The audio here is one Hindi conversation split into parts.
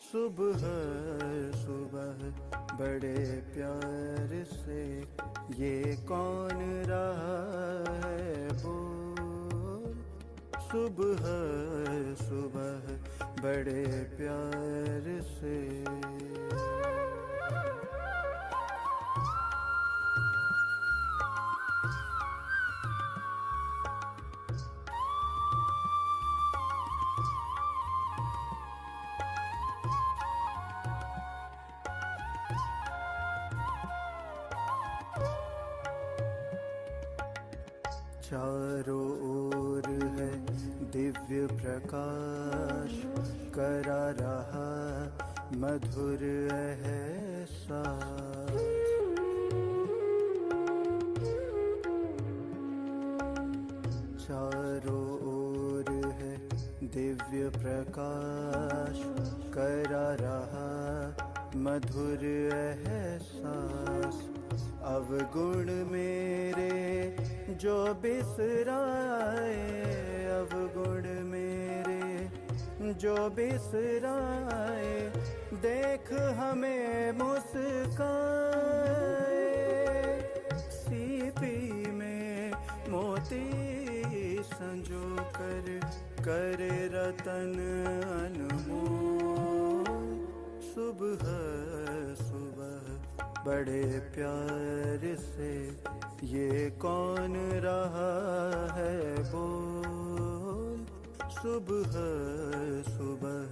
सुबह सुबह बड़े प्यार से ये कौन रहा है बोल। सुबह सुबह बड़े प्यार से। चारों ओर है दिव्य प्रकाश, करा रहा मधुर एहसास। चारों ओर है दिव्य प्रकाश, करा रहा मधुर एहसास। अवगुण मेरे जो बिसराए, अवगुण मेरे जो बिसराए, देख हमें मुस्काए। सीपी में मोती संजो कर, करे रतन अनमोल। सुबह सुबह बड़े प्यार से ये कौन रहा है बोल। सुबह सुबह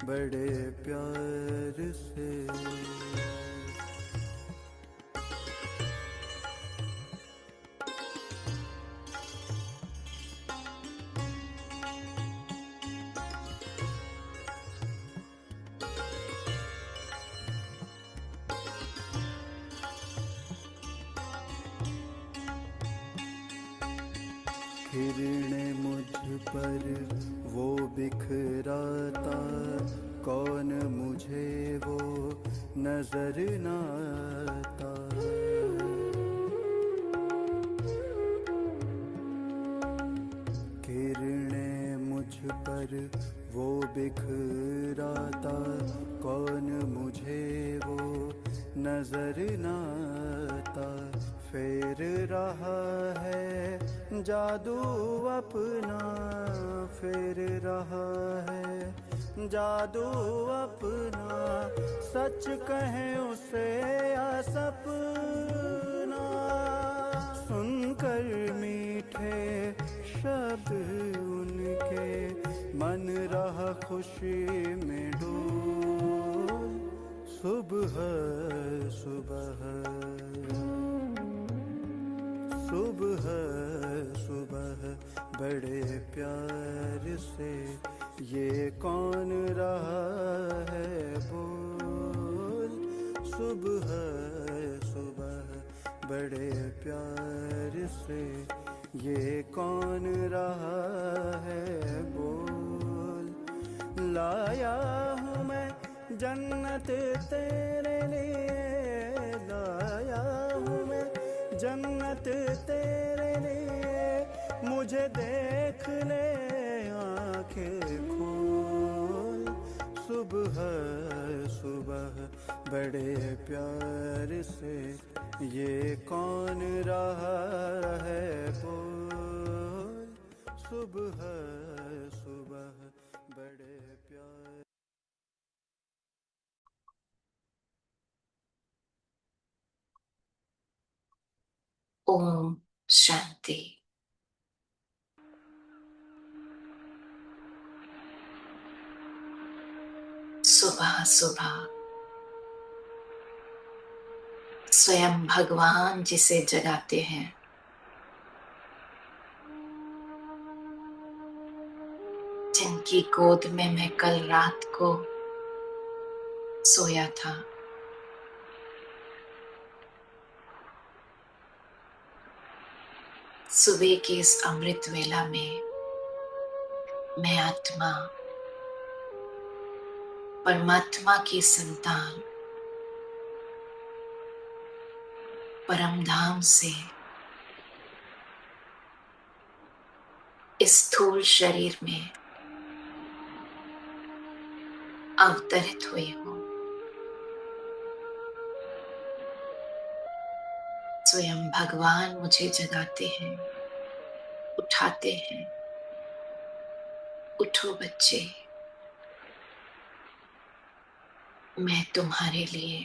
बड़े प्यार से। किरणें मुझ पर वो बिखराता, कौन मुझे वो नजर न आता। किरणें मुझ पर वो बिखराता, कौन मुझे वो नजर न आता। फेर रहा है जादू अपना, फेर रहा है जादू अपना। सच कहें उसे या सपना, सुनकर मीठे शब्द उनके, मन रहा खुशी में डोल। सुबह सुबह सुबह सुबह बड़े प्यार से ये कौन रहा है बोल। सुबह सुबह बड़े प्यार से ये कौन रहा है बोल। लाया हूँ मैं जन्नत तेरे लिए, लाया हूँ मैं जन्नत तेरे लिए। मुझे देख ले आँखें खोल। सुबह सुबह बड़े प्यार से ये कौन रहा है बोल। सुबह सुबह बड़े प्यार। ओम शांति। सुबह सुबह स्वयं भगवान जिसे जगाते हैं, जिनकी गोद में मैं कल रात को सोया था, सुबह की इस अमृत वेला में मैं आत्मा, परमात्मा की संतान, परम धाम से इस स्थूल शरीर में अवतरित हुई हूँ। स्वयं भगवान मुझे जगाते हैं, उठाते हैं। उठो बच्चे, मैं तुम्हारे लिए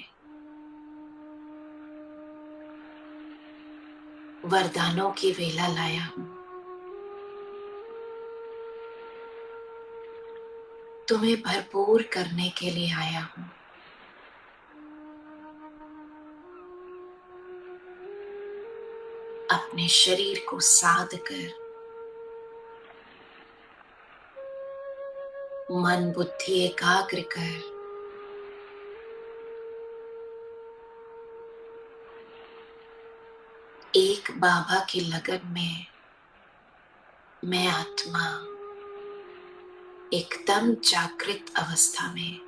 वरदानों की वेला लाया हूं। तुम्हें भरपूर करने के लिए आया हूं। अपने शरीर को साध कर, मन बुद्धि एकाग्र कर, एक बाबा की लगन में मैं आत्मा एकदम जागृत अवस्था में,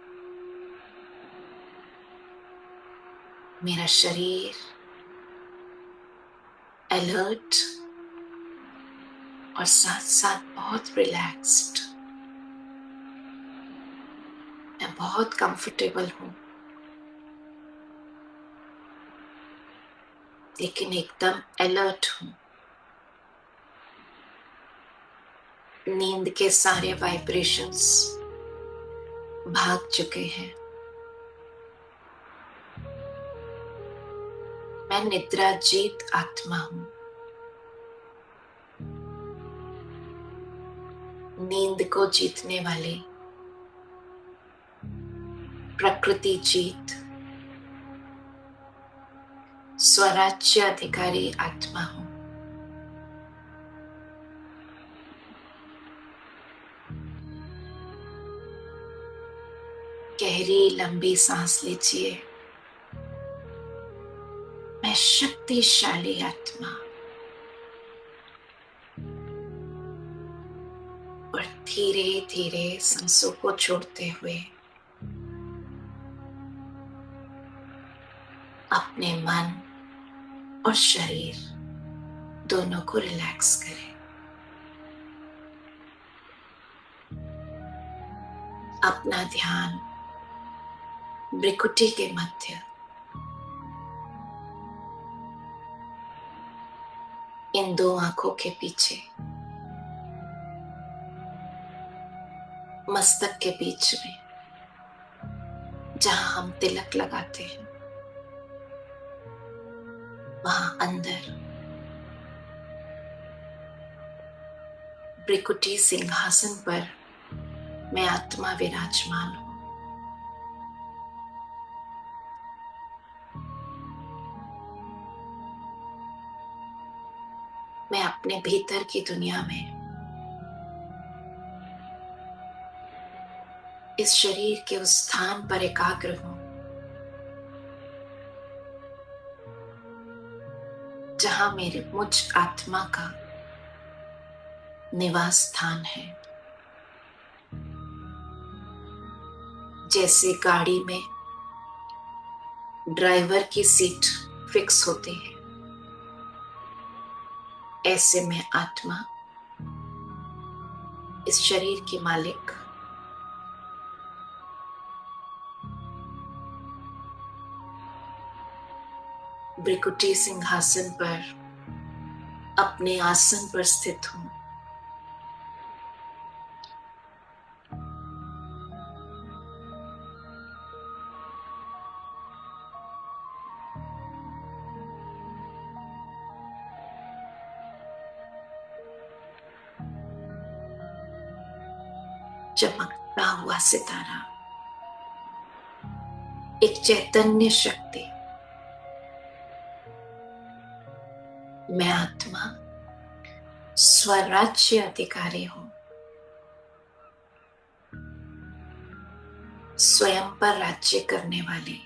मेरा शरीर अलर्ट और साथ साथ बहुत रिलैक्स्ड। मैं बहुत कंफर्टेबल हूं, लेकिन एकदम अलर्ट हूं। नींद के सारे वाइब्रेशंस भाग चुके हैं। मैं निद्रा जीत आत्मा हूं। नींद को जीतने वाले प्रकृति जीत स्वराज्य अधिकारी आत्मा हूं। गहरी लंबी सांस लीजिए। मैं शक्तिशाली आत्मा और धीरे धीरे सांसों को छोड़ते हुए अपने मन और शरीर दोनों को रिलैक्स करें। अपना ध्यान भ्रिकुटी के मध्य इन दो आंखों के पीछे मस्तक के बीच में, जहां हम तिलक लगाते हैं, वहां अंदर भ्रिकुटी सिंहासन पर मैं आत्मा विराजमान हूं। मैं अपने भीतर की दुनिया में इस शरीर के उस स्थान पर एकाग्र हूं जहां मेरे मुझ आत्मा का निवास स्थान है। जैसे गाड़ी में ड्राइवर की सीट फिक्स होती है, ऐसे में आत्मा इस शरीर की मालिक भ्रिकुटी सिंहासन पर अपने आसन पर स्थित हूं। चमकता हुआ सितारा, एक चैतन्य शक्ति। मैं आत्मा स्वराज्य अधिकारी हूं। स्वयं पर राज्य करने वाली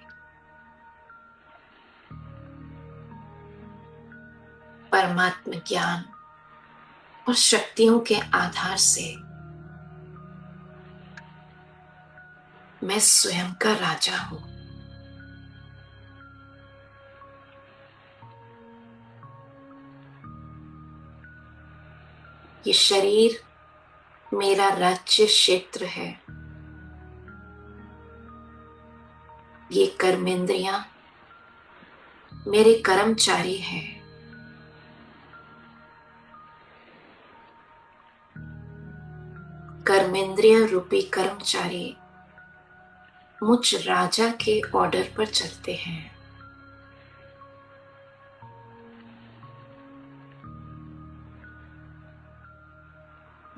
परमात्म ज्ञान और शक्तियों के आधार से मैं स्वयं का राजा हूं। ये शरीर मेरा राज्य क्षेत्र है। ये कर्मेंद्रियां मेरे कर्मचारी हैं। कर्मेंद्रिय रूपी कर्मचारी मुझ राजा के ऑर्डर पर चलते हैं।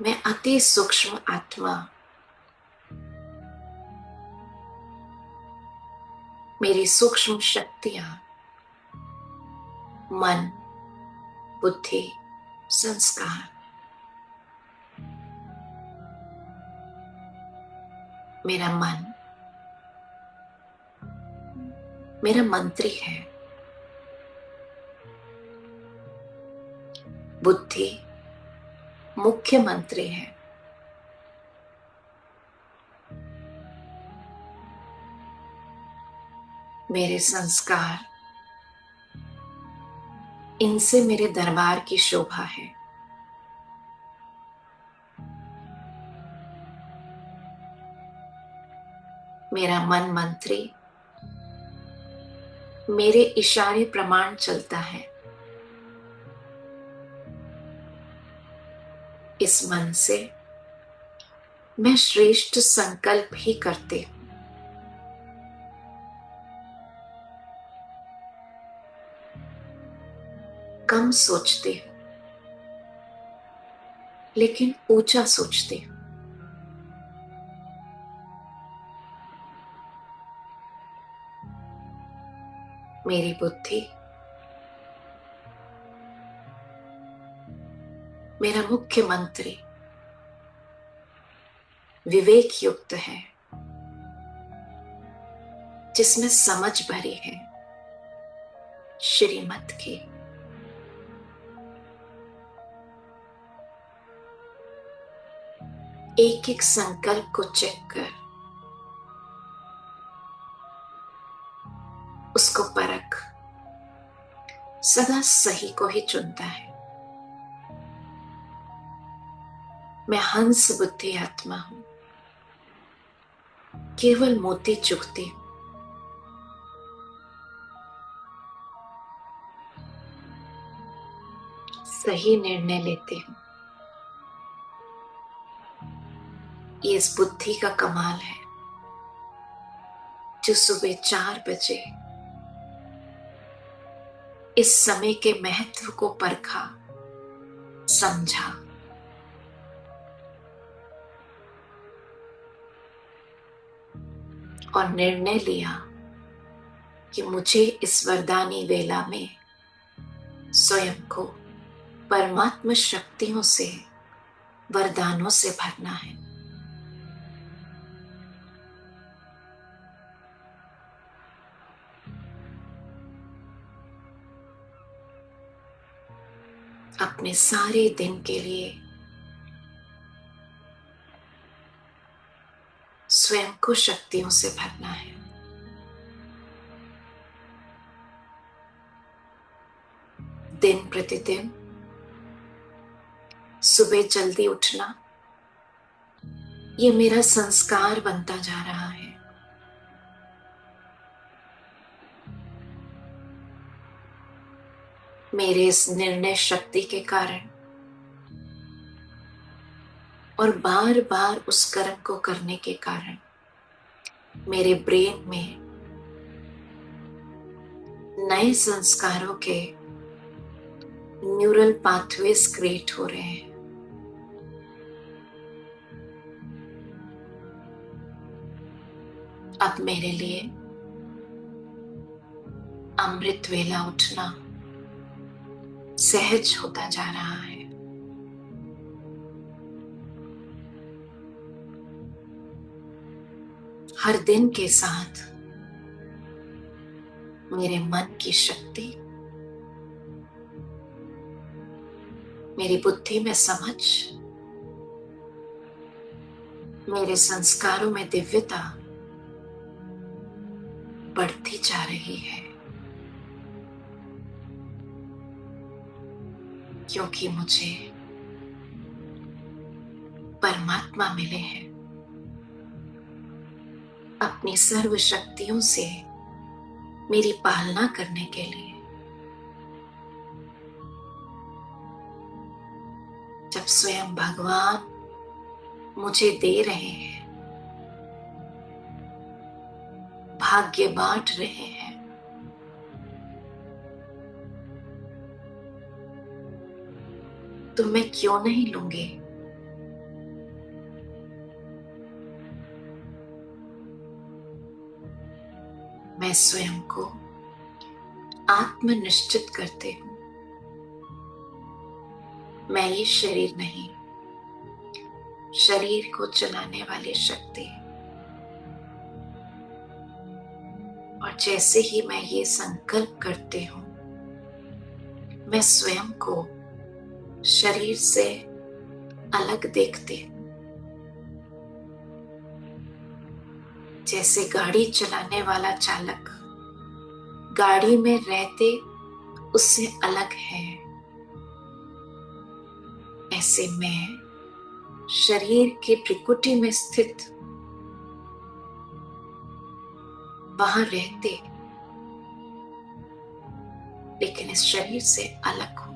मैं अति सूक्ष्म आत्मा, मेरी सूक्ष्म शक्तियां मन, बुद्धि, संस्कार मेरा मन मेरा मंत्री है। बुद्धि मुख्यमंत्री है। मेरे संस्कार, इनसे मेरे दरबार की शोभा है। मेरा मन मंत्री मेरे इशारे प्रमाण चलता है। इस मन से मैं श्रेष्ठ संकल्प ही करती हूं। कम सोचती हूं, लेकिन ऊंचा सोचती हूं। मेरी बुद्धि मेरा मुख्य मंत्री विवेक युक्त है, जिसमें समझ भरी है श्रीमत की। एक एक संकल्प को चेक कर उसको परख, सदा सही को ही चुनता है। मैं हंस बुद्धि आत्मा हूं, केवल मोती चुगती हूं। सही निर्णय लेती हूं। ये इस बुद्धि का कमाल है, जो सुबह 4 बजे इस समय के महत्व को परखा, समझा, और निर्णय लिया कि मुझे इस वरदानी वेला में स्वयं को परमात्मा शक्तियों से, वरदानों से भरना है। अपने सारे दिन के लिए स्वयं को शक्तियों से भरना है। दिन प्रतिदिन सुबह जल्दी उठना, ये मेरा संस्कार बनता जा रहा है। मेरे इस निर्णय शक्ति के कारण और बार बार उस कर्म को करने के कारण मेरे ब्रेन में नए संस्कारों के न्यूरल पाथवेज क्रिएट हो रहे हैं। अब मेरे लिए अमृत वेला उठना सहज होता जा रहा है। हर दिन के साथ मेरे मन की शक्ति, मेरी बुद्धि में समझ, मेरे संस्कारों में दिव्यता बढ़ती जा रही है, क्योंकि मुझे परमात्मा मिले हैं। अपनी सर्व शक्तियों से मेरी पालना करने के लिए। जब स्वयं भगवान मुझे दे रहे हैं, भाग्य बांट रहे हैं, तो मैं क्यों नहीं लूंगी? मैं स्वयं को आत्मनिश्चित करती हूं, मैं ये शरीर नहीं, शरीर को चलाने वाली शक्ति। और जैसे ही मैं ये संकल्प करती हूं, मैं स्वयं को शरीर से अलग देखती हूं। जैसे गाड़ी चलाने वाला चालक गाड़ी में रहते उससे अलग है, ऐसे मैं शरीर के त्रिकुटी में स्थित वहां रहते, लेकिन इस शरीर से अलग हूं।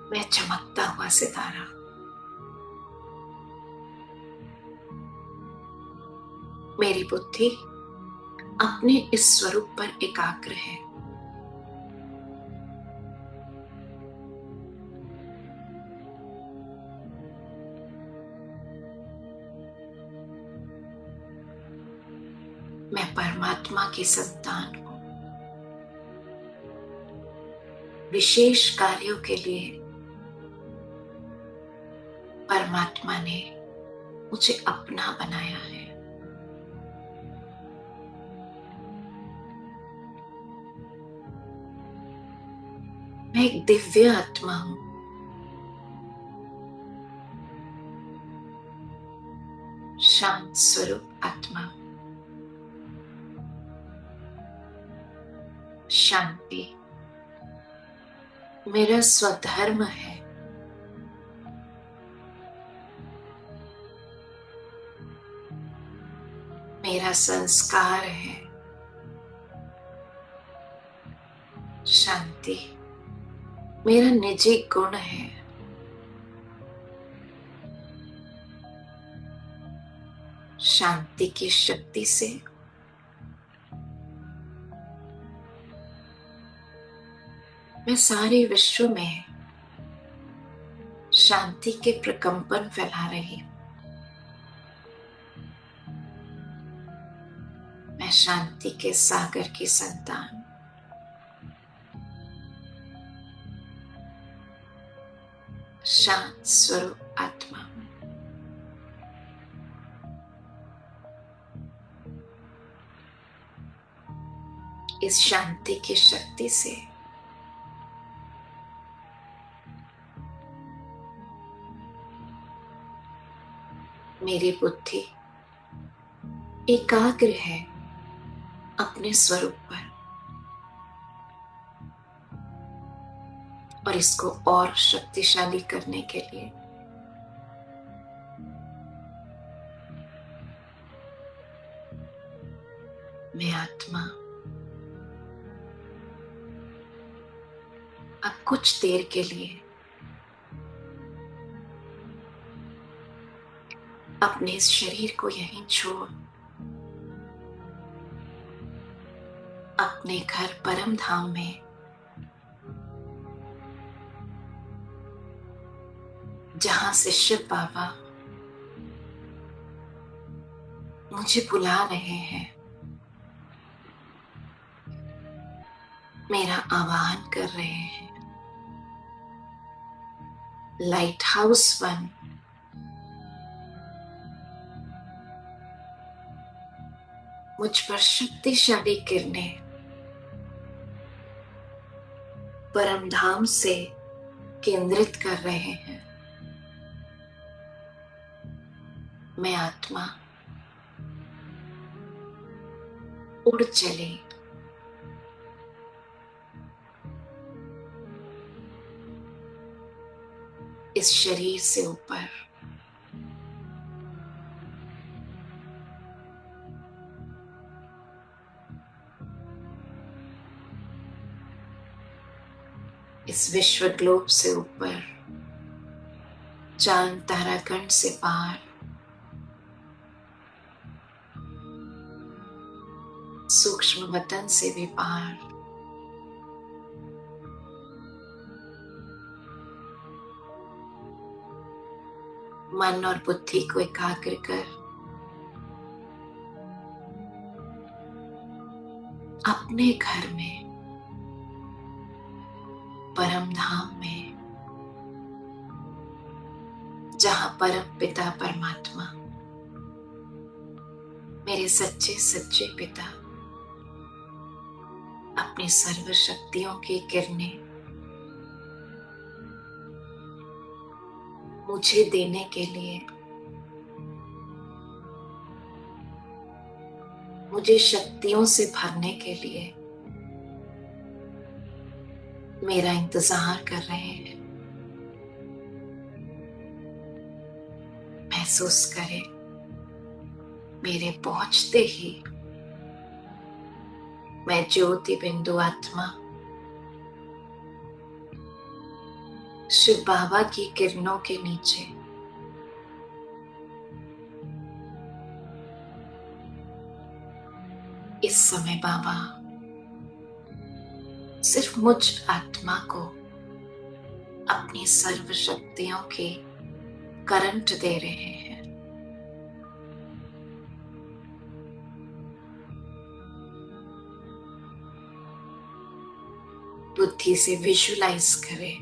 मैं चमकता हुआ सितारा, मेरी बुद्धि अपने इस स्वरूप पर एकाग्र है। मैं परमात्मा की संतान हूं। विशेष कार्यों के लिए परमात्मा ने मुझे अपना बनाया है। मैं एक दिव्य आत्मा हूं। शांत स्वरूप आत्मा। शांति मेरा स्वधर्म है। मेरा संस्कार है। शांति मेरा निजी गुण है। शांति की शक्ति से मैं सारे विश्व में शांति के प्रकंपन फैला रही हूं। मैं शांति के सागर की संतान, शांत स्वरूप आत्मा हूं। इस शांति की शक्ति से मेरी बुद्धि एकाग्र है अपने स्वरूप पर, और इसको और शक्तिशाली करने के लिए मैं आत्मा अब कुछ देर के लिए अपने इस शरीर को यहीं छोड़ अपने घर परम धाम में जहां से शिव बाबा मुझे बुला रहे हैं, मेरा आह्वान कर रहे हैं। लाइट हाउस बन मुझ पर शक्तिशाली किरणें परम धाम से केंद्रित कर रहे हैं। मैं आत्मा उड़ चले। इस शरीर से ऊपर इस विश्व ग्लोब से ऊपर, चांद तारागण से पार, सूक्ष्म वतन से भी पार, मन और बुद्धि को एकाग्र कर अपने घर में, परम धाम में, जहां परम पिता परमात्मा, मेरे सच्चे सच्चे पिता अपनी सर्व शक्तियों की किरणें मुझे देने के लिए, मुझे शक्तियों से भरने के लिए मेरा इंतजार कर रहे हैं। महसूस करें, मेरे पहुंचते ही मैं ज्योति बिंदु आत्मा शिव बाबा की किरणों के नीचे इस समय बाबा सिर्फ मुझ आत्मा को अपनी सर्व शक्तियों के करंट दे रहे हैं। बुद्धि से विजुलाइज करें,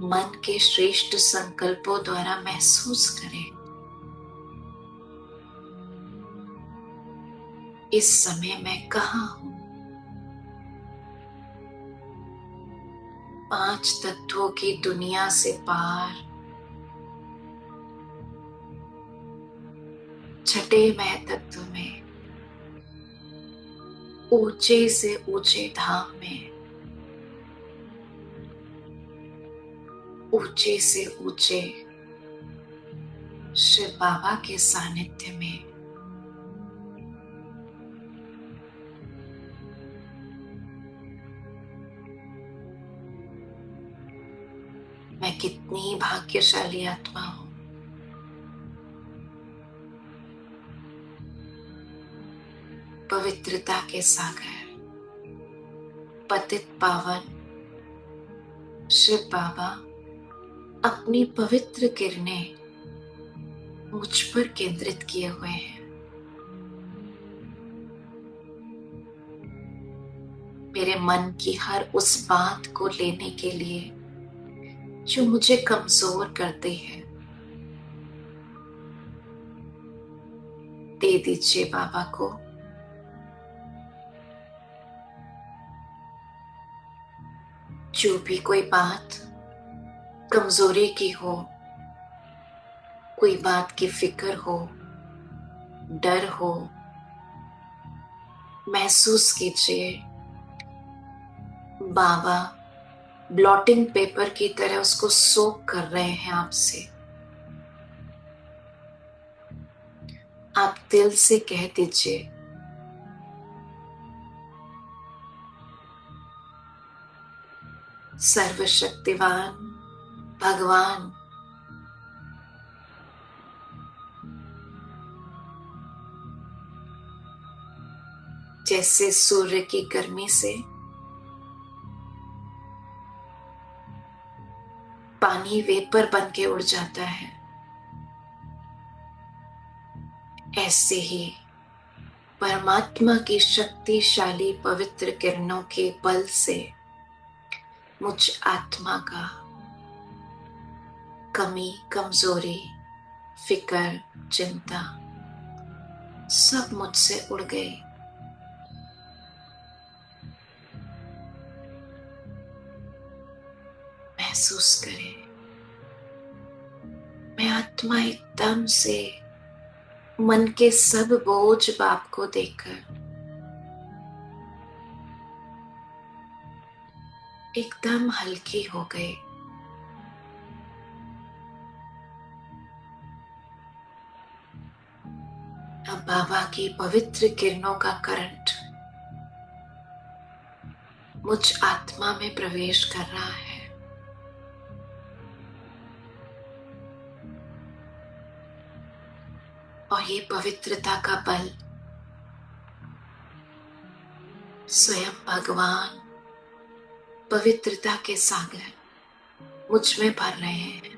मन के श्रेष्ठ संकल्पों द्वारा महसूस करें, इस समय मैं कहाँ हूं। 5 तत्वों की दुनिया से पार, छठे मह तत्व में, ऊंचे से ऊंचे धाम में, ऊंचे से ऊंचे शिव बाबा के सानिध्य में, मैं कितनी भाग्यशाली आत्मा हूं। पवित्रता के सागर, पतित पावन शिव बाबा अपनी पवित्र किरणें मुझ पर केंद्रित किए हुए हैं। मेरे मन की हर उस बात को लेने के लिए जो मुझे कमजोर करती है, दे दीजिए बाबा को। जो भी कोई बात कमजोरी की हो, कोई बात की फिक्र हो, डर हो, महसूस कीजिए बाबा ब्लॉटिंग पेपर की तरह उसको सोक कर रहे हैं आपसे। आप दिल से कह दीजिए, सर्वशक्तिवान भगवान, जैसे सूर्य की गर्मी से पानी वेपर बन के उड़ जाता है, ऐसे ही परमात्मा की शक्तिशाली पवित्र किरणों के बल से मुझ आत्मा का कमी, कमजोरी, फिकर, चिंता सब मुझसे उड़ गई। महसूस करें, मैं आत्मा एकदम से मन के सब बोझ बाप को देकर एकदम हल्की हो गए। अब बाबा की पवित्र किरणों का करंट मुझ आत्मा में प्रवेश कर रहा है। और ये पवित्रता का बल स्वयं भगवान पवित्रता के सागर मुझ में भर रहे हैं।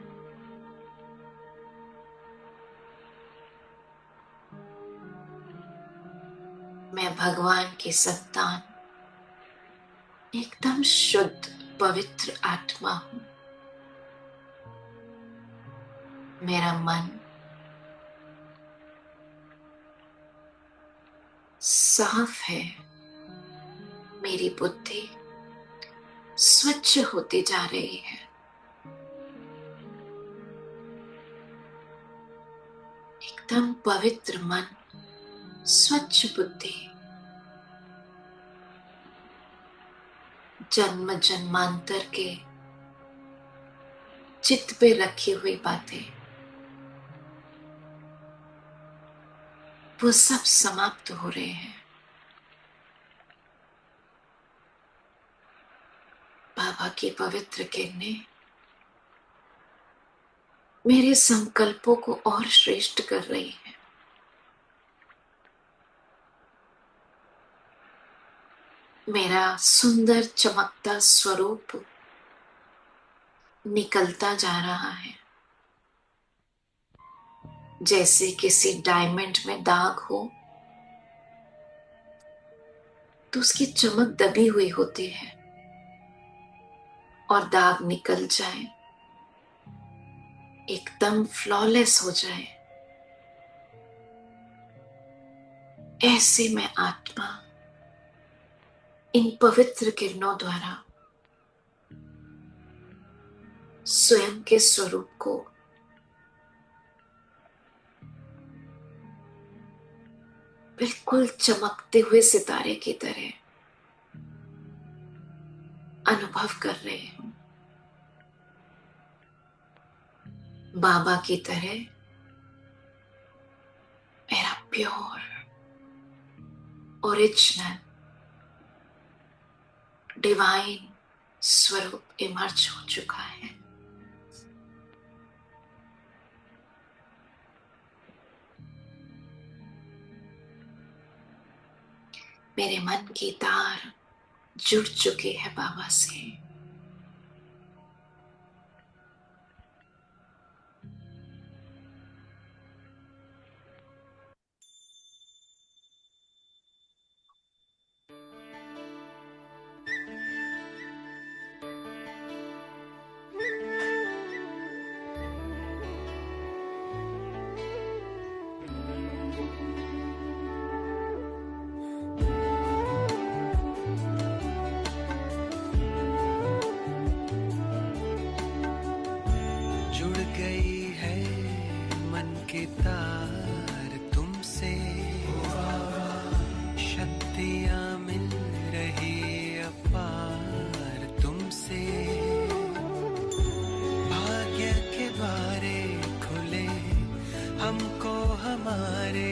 मैं भगवान की संतान, एकदम शुद्ध पवित्र आत्मा हूं। मेरा मन साफ है, मेरी बुद्धि स्वच्छ होती जा रही है। एकदम पवित्र मन, स्वच्छ बुद्धि, जन्म जन्मांतर के चित्त पे रखी हुई बातें वो सब समाप्त हो रहे हैं। बाबा की पवित्र किरणें मेरे संकल्पों को और श्रेष्ठ कर रही है। मेरा सुंदर चमकता स्वरूप निकलता जा रहा है। जैसे किसी डायमंड में दाग हो तो उसकी चमक दबी हुई होती है, और दाग निकल जाए, एकदम फ्लॉलेस हो जाए, ऐसे मैं आत्मा इन पवित्र किरणों द्वारा स्वयं के स्वरूप को बिल्कुल चमकते हुए सितारे की तरह अनुभव कर रहे हूं। बाबा की तरह मेरा प्योर ओरिजिनल डिवाइन स्वरूप इमर्ज हो चुका है। मेरे मन की तार जुड़ चुकी है बाबा से। जुड़ गई है मन की तार तुमसे, शक्तियाँ मिल रही अपार तुमसे। भाग्य के द्वारे खुले हमको हमारे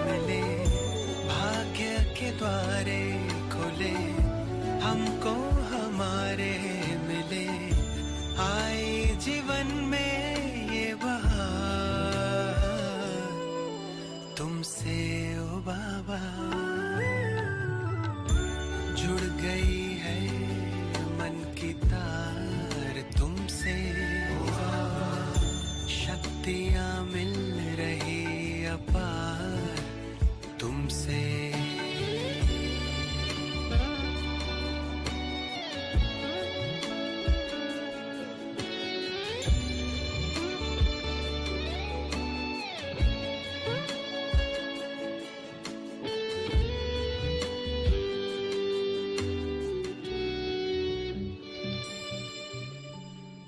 मिले, भाग्य के द्वारे खुले हमको हमारे मिले। आई जीवन में ये बहार तुमसे ओ बाबा। जुड़ गई है मन की तार तुमसे, शक्तियाँ मिल रही अपार तुमसे।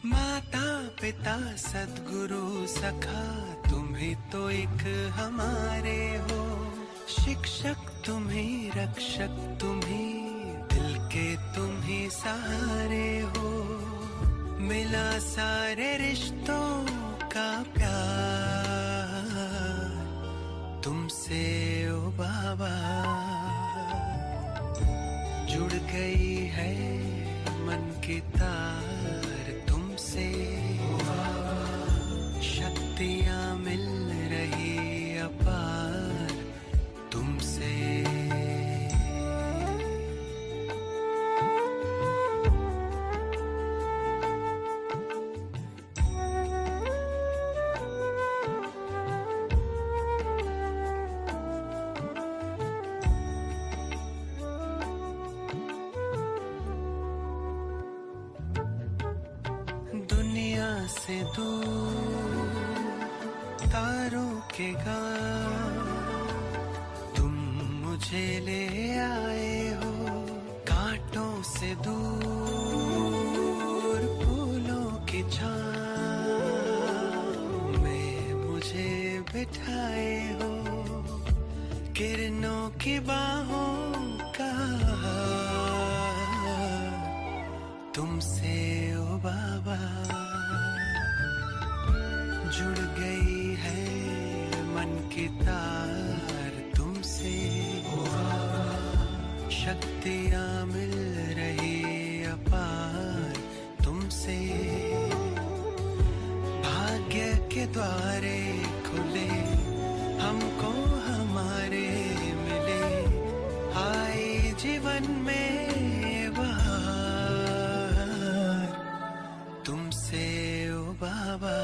माता पिता सद्गुरु सखा तुम तुम ही तो एक हमारे हो, शिक्षक तुम ही, रक्षक तुम ही, दिल के तुम ही सहारे हो। मिला सारे रिश्तों का प्यार तुमसे ओ बाबा। जुड़ गई है मन की तार तुमसे, शक्तियाँ मिल रही अपार तुमसे। दुनिया से दूर तारों के गांव तुम मुझे ले आए हो, कांटों से दूर फूलों की छाँव में मुझे बिठाए हो। किरणों की बाहों का तुमसे ओ बाबा। जुड़ गई है मन की तार तुमसे, शक्तियाँ मिल रही अपार तुमसे। भाग्य के द्वारे खुले हमको हमारे मिले, आए जीवन में बहार तुमसे ओ बाबा।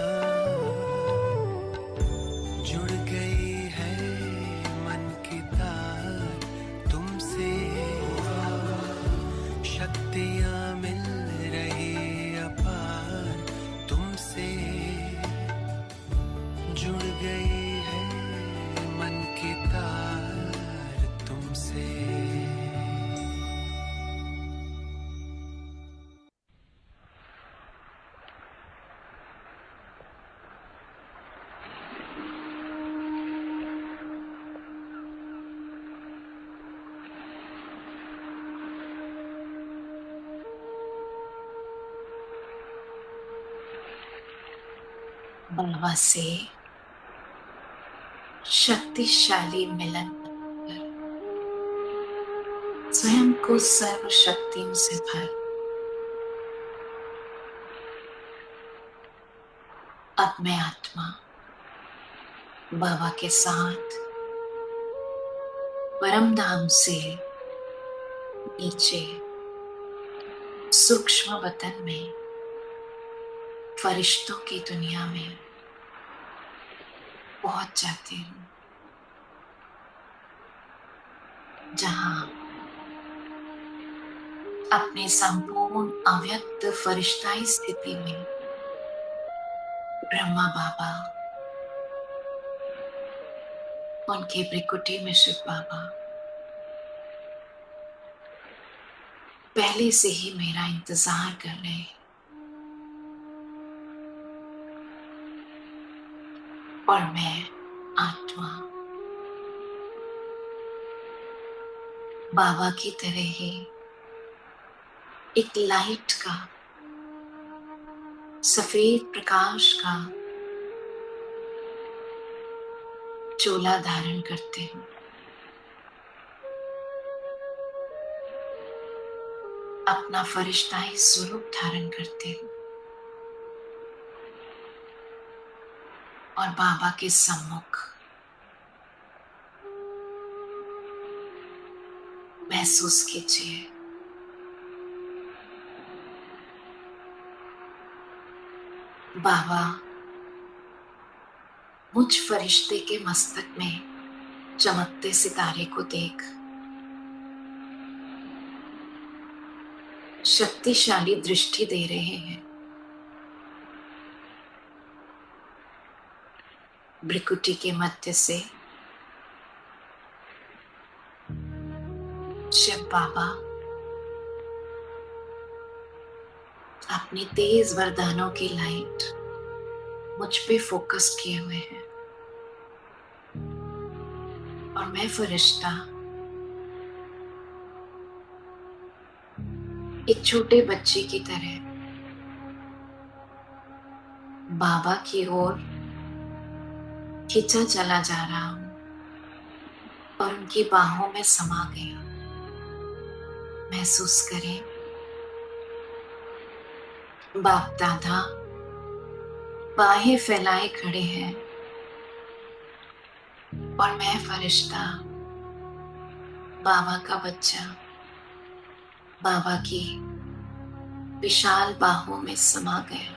जुड़ गई है मन की तार तुमसे, शक्तियाँ मिल रही अपार तुमसे। जुड़ गई है मन की तार तुमसे। बाबा से शक्तिशाली मिलन कर स्वयं को सर्व शक्तियों से भर अब मैं आत्मा बाबा के साथ परम धाम से नीचे सूक्ष्म वतन में फरिश्तों की दुनिया में पहुंच जाती हूँ, जहां अपने संपूर्ण अव्यक्त फरिश्ताई स्थिति में ब्रह्मा बाबा, उनके भृकुटी में शिव बाबा पहले से ही मेरा इंतजार कर रहे हैं। और मैं आत्मा बाबा की तरह ही एक लाइट का, सफेद प्रकाश का चोला धारण करते हूँ। अपना फरिश्ताई स्वरूप धारण करते हूँ और बाबा के सम्मुख महसूस कीजिए बाबा मुझ फरिश्ते के मस्तक में चमकते सितारे को देख शक्तिशाली दृष्टि दे रहे हैं। भृकुटी के मध्य से शिव बाबा अपनी तेज वरदानों की लाइट मुझ पे फोकस किए हुए हैं। और मैं फरिश्ता एक छोटे बच्चे की तरह बाबा की ओर खींचा चला जा रहा हूं और उनकी बाहों में समा गया। महसूस करें, बाप दादा बाहें फैलाए खड़े हैं और मैं फरिश्ता बाबा का बच्चा बाबा की विशाल बाहों में समा गया।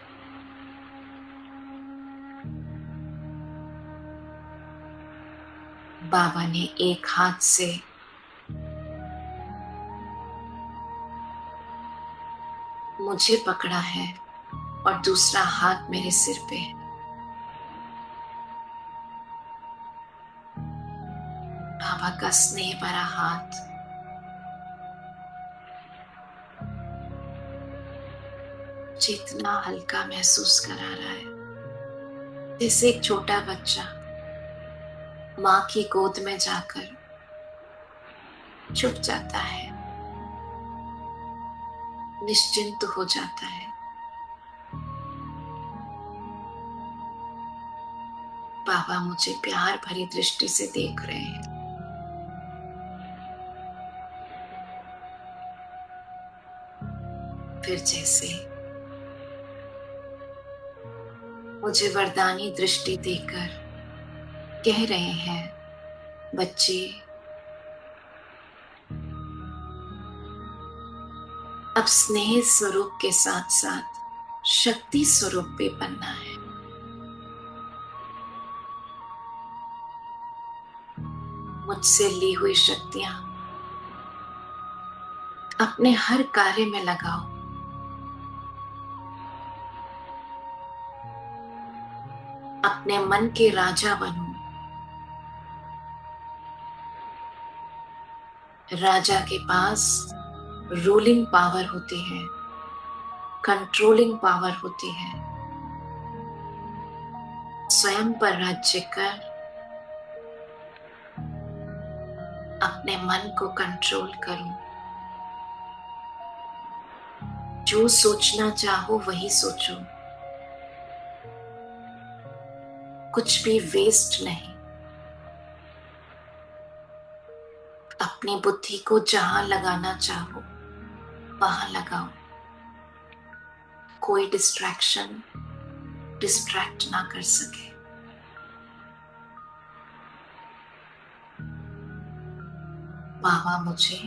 बाबा ने एक हाथ से मुझे पकड़ा है और दूसरा हाथ मेरे सिर पे है। बाबा का स्नेह भरा हाथ मुझे इतना हल्का महसूस करा रहा है, जैसे एक छोटा बच्चा माँ की गोद में जाकर छुप जाता है, निश्चिंत हो जाता है। बाबा मुझे प्यार भरी दृष्टि से देख रहे हैं। फिर जैसे मुझे वरदानी दृष्टि देकर कह रहे हैं, बच्चे अब स्नेह स्वरूप के साथ साथ शक्ति स्वरूप भी बनना है। मुझसे ली हुई शक्तियां अपने हर कार्य में लगाओ। अपने मन के राजा बनो। राजा के पास रूलिंग पावर होती है, कंट्रोलिंग पावर होती है। स्वयं पर राज्य कर अपने मन को कंट्रोल करो। जो सोचना चाहो वही सोचो, कुछ भी वेस्ट नहीं। अपनी बुद्धि को जहां लगाना चाहो वहां लगाओ। कोई डिस्ट्रैक्शन डिस्ट्रैक्ट ना कर सके। बाबा मुझे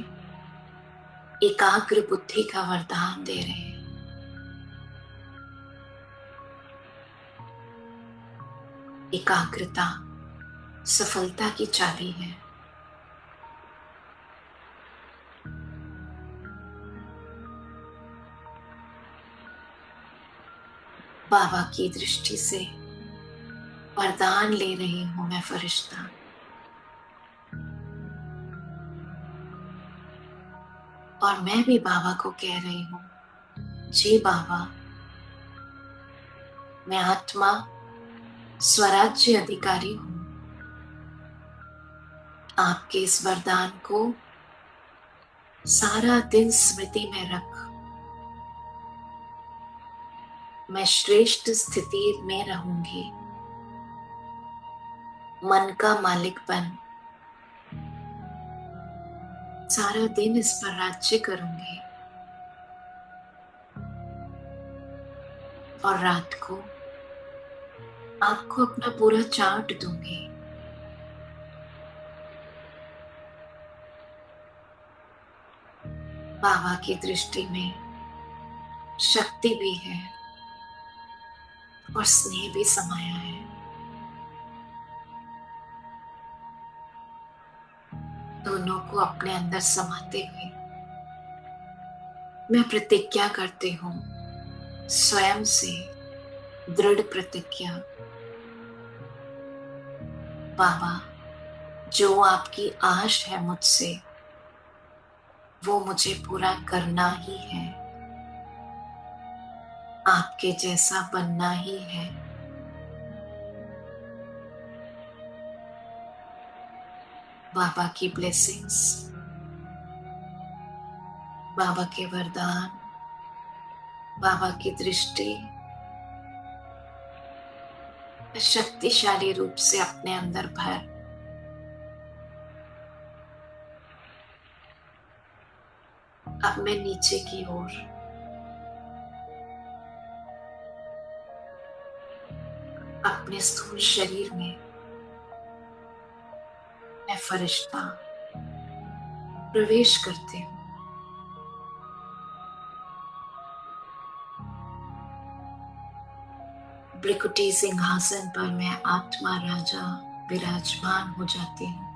एकाग्र बुद्धि का वरदान दे रहे हैं। एकाग्रता सफलता की चाबी है। बाबा की दृष्टि से वरदान ले रही हूं मैं फरिश्ता। और मैं भी बाबा को कह रही हूं, जी बाबा, मैं आत्मा स्वराज्य अधिकारी हूं। आपके इस वरदान को सारा दिन स्मृति में रख मैं श्रेष्ठ स्थिति में रहूंगी। मन का मालिक बन सारा दिन इस पर राज्य करूंगी और रात को आपको अपना पूरा चार्ट दूंगी। बाबा की दृष्टि में शक्ति भी है और स्नेह भी समाया है। दोनों को अपने अंदर समाते हुए मैं प्रतिज्ञा करती हूं, स्वयं से दृढ़ प्रतिज्ञा, बाबा जो आपकी आश है मुझसे वो मुझे पूरा करना ही है। आपके जैसा बनना ही है। बाबा की ब्लेसिंग्स, बाबा के वरदान, बाबा की दृष्टि शक्तिशाली रूप से अपने अंदर भर अब मैं नीचे की ओर अपने स्थूल शरीर में मैं फरिश्ता प्रवेश करती हूँ। ब्रिकुटी सिंहासन पर मैं आत्मा राजा विराजमान हो जाती हूँ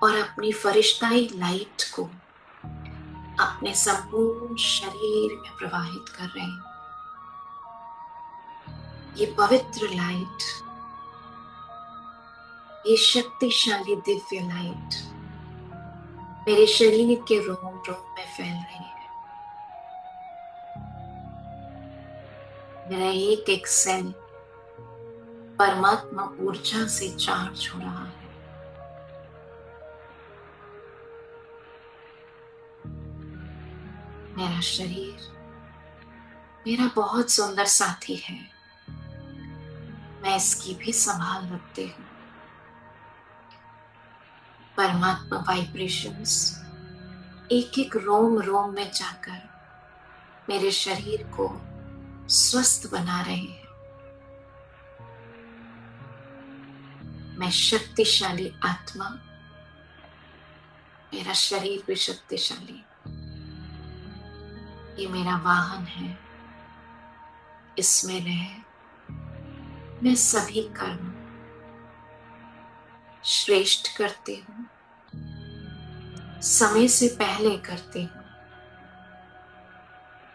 और अपनी फरिश्ताई लाइट को अपने संपूर्ण शरीर में प्रवाहित कर रही हूँ। ये पवित्र लाइट, ये शक्तिशाली दिव्य लाइट मेरे शरीर के रोम रोम में फैल रही है। मेरा एक एक सेल परमात्मा ऊर्जा से चार्ज हो रहा है। मेरा शरीर मेरा बहुत सुंदर साथी है, मैं इसकी भी संभाल रखती हूँ। परमात्मा वाइब्रेशंस एक एक रोम रोम में जाकर मेरे शरीर को स्वस्थ बना रहे हैं। मैं शक्तिशाली आत्मा, मेरा शरीर भी शक्तिशाली, ये मेरा वाहन है। इसमें रह मैं सभी कर्म श्रेष्ठ करती हूँ, समय से पहले करती हूँ,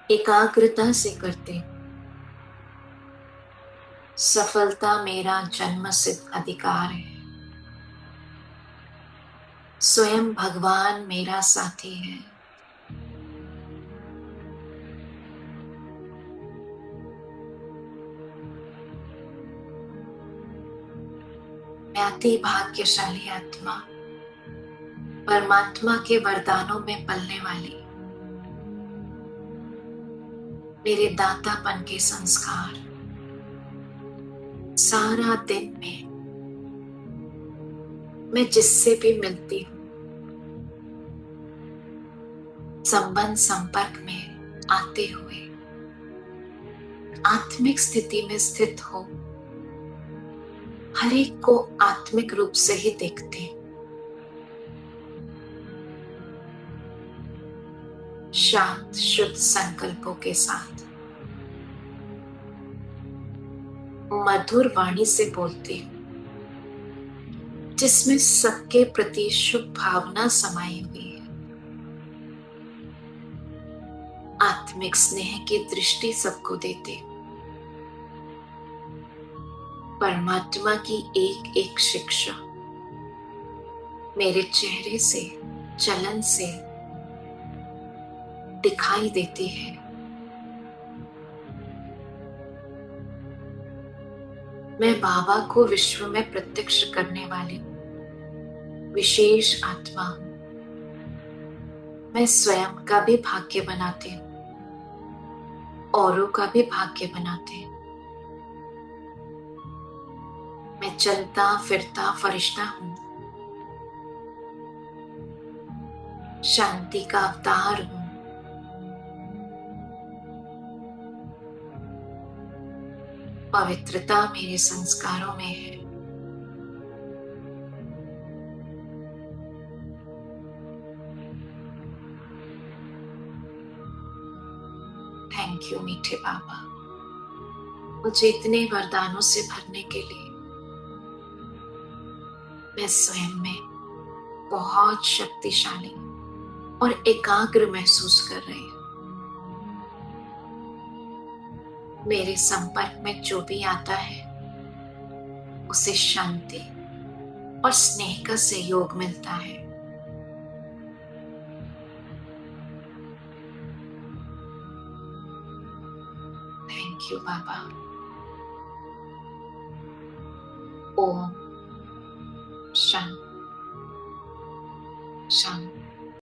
एकाग्रता से करती हूँ। सफलता मेरा जन्मसिद्ध अधिकार है। स्वयं भगवान मेरा साथी है। मैं अति भाग्यशाली आत्मा, परमात्मा के वरदानों में पलने वाली, मेरे दातापन के संस्कार सारा दिन में मैं जिससे भी मिलती हूँ संबंध संपर्क में आते हुए आत्मिक स्थिति में स्थित हो, हर एक को आत्मिक रूप से ही देखते, शांत शुद्ध संकल्पों के साथ मधुर वाणी से बोलती हूँ, जिसमें सबके प्रति शुभ भावना समाई हुई है। आत्मिक स्नेह की दृष्टि सबको देते हूँ। परमात्मा की एक एक शिक्षा मेरे चेहरे से, चलन से दिखाई देती है। मैं बाबा को विश्व में प्रत्यक्ष करने वाली विशेष आत्मा हूं। मैं स्वयं का भी भाग्य बनाती हूँ, औरों का भी भाग्य बनाती हूँ। मैं चलता फिरता फरिश्ता हूँ, शांति का अवतार हूँ। पवित्रता मेरे संस्कारों में है। थैंक यू मीठे बाबा, मुझे इतने वरदानों से भरने के लिए। मैं स्वयं में बहुत शक्तिशाली और एकाग्र महसूस कर रही हूँ। मेरे संपर्क में जो भी आता है उसे शांति और स्नेह का सहयोग मिलता है। थैंक यू बाबा। ओम शांति। शांति।